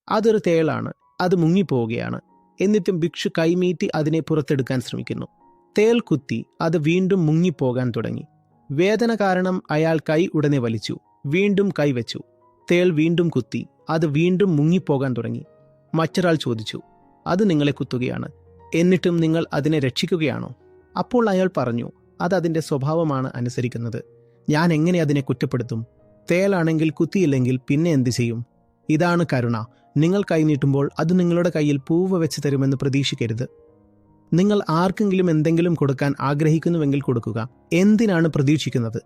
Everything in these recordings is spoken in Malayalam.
അതൊരു തേളാണ്, അത് മുങ്ങിപ്പോവുകയാണ്. എന്നിട്ടും ഭിക്ഷു കൈമീട്ടി അതിനെ പുറത്തെടുക്കാൻ ശ്രമിക്കുന്നു. തേൾ കുത്തി, അത് വീണ്ടും മുങ്ങിപ്പോകാൻ തുടങ്ങി. വേദന കാരണം അയാൾ കൈ ഉടനെ വലിച്ചു, വീണ്ടും കൈവച്ചു. തേൾ വീണ്ടും കുത്തി, അത് വീണ്ടും മുങ്ങിപ്പോകാൻ തുടങ്ങി. മറ്റൊരാൾ ചോദിച്ചു, അത് നിങ്ങളെ കുത്തുകയാണ്, എന്നിട്ടും നിങ്ങൾ അതിനെ രക്ഷിക്കുകയാണോ? അപ്പോൾ അയാൾ പറഞ്ഞു, അത് അതിൻ്റെ സ്വഭാവമാണ് അനുസരിക്കുന്നത്. ഞാൻ എങ്ങനെ അതിനെ കുറ്റപ്പെടുത്തും? തേളാണെങ്കിൽ കുത്തിയില്ലെങ്കിൽ പിന്നെ എന്തു ചെയ്യും? ഇതാണ് കരുണ. നിങ്ങൾ കൈനീട്ടുമ്പോൾ അത് നിങ്ങളുടെ കയ്യിൽ പൂവ് വെച്ച് തരുമെന്ന് പ്രതീക്ഷിക്കരുത്. നിങ്ങൾ ആർക്കെങ്കിലും എന്തെങ്കിലും കൊടുക്കാൻ ആഗ്രഹിക്കുന്നുവെങ്കിൽ കൊടുക്കുക. എന്തിനാണ് പ്രതീക്ഷിക്കുന്നത്?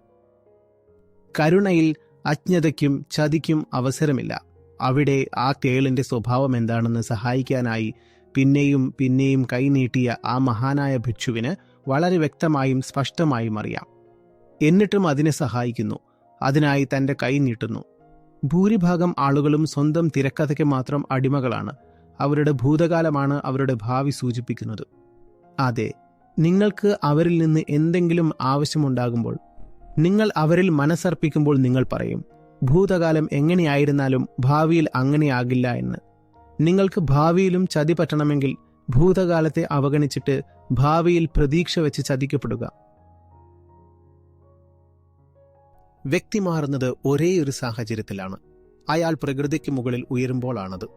കരുണയിൽ അജ്ഞതയ്ക്കും ചതിക്കും അവസരമില്ല. അവിടെ ആ തേളിന്റെ സ്വഭാവം എന്താണെന്ന് സഹായിക്കാനായി പിന്നെയും പിന്നെയും കൈനീട്ടിയ ആ മഹാനായ ഭിക്ഷുവിന് വളരെ വ്യക്തമായും സ്പഷ്ടമായും അറിയാം. എന്നിട്ടും അതിനെ സഹായിക്കുന്നു, അതിനായി തന്റെ കൈ നീട്ടുന്നു. ഭൂരിഭാഗം ആളുകളും സ്വന്തം തിരക്കഥയ്ക്ക് മാത്രം അടിമകളാണ്. അവരുടെ ഭൂതകാലമാണ് അവരുടെ ഭാവി സൂചിപ്പിക്കുന്നത്. അതെ, നിങ്ങൾക്ക് അവരിൽ നിന്ന് എന്തെങ്കിലും ആവശ്യമുണ്ടാകുമ്പോൾ, നിങ്ങൾ അവരിൽ മനസ്സർപ്പിക്കുമ്പോൾ നിങ്ങൾ പറയും, ഭൂതകാലം എങ്ങനെയായിരുന്നാലും ഭാവിയിൽ അങ്ങനെയാകില്ല എന്ന്. നിങ്ങൾക്ക് ഭാവിയിലും ചതി പറ്റണമെങ്കിൽ ഭൂതകാലത്തെ അവഗണിച്ചിട്ട് ഭാവിയിൽ പ്രതീക്ഷ വെച്ച് ചതിക്കപ്പെടുക. വ്യക്തി മാറുന്നത് ഒരേ ഒരു സാഹചര്യത്തിലാണ്. അയാൾ പ്രകൃതിക്ക് മുകളിൽ ഉയരുമ്പോഴാണത്.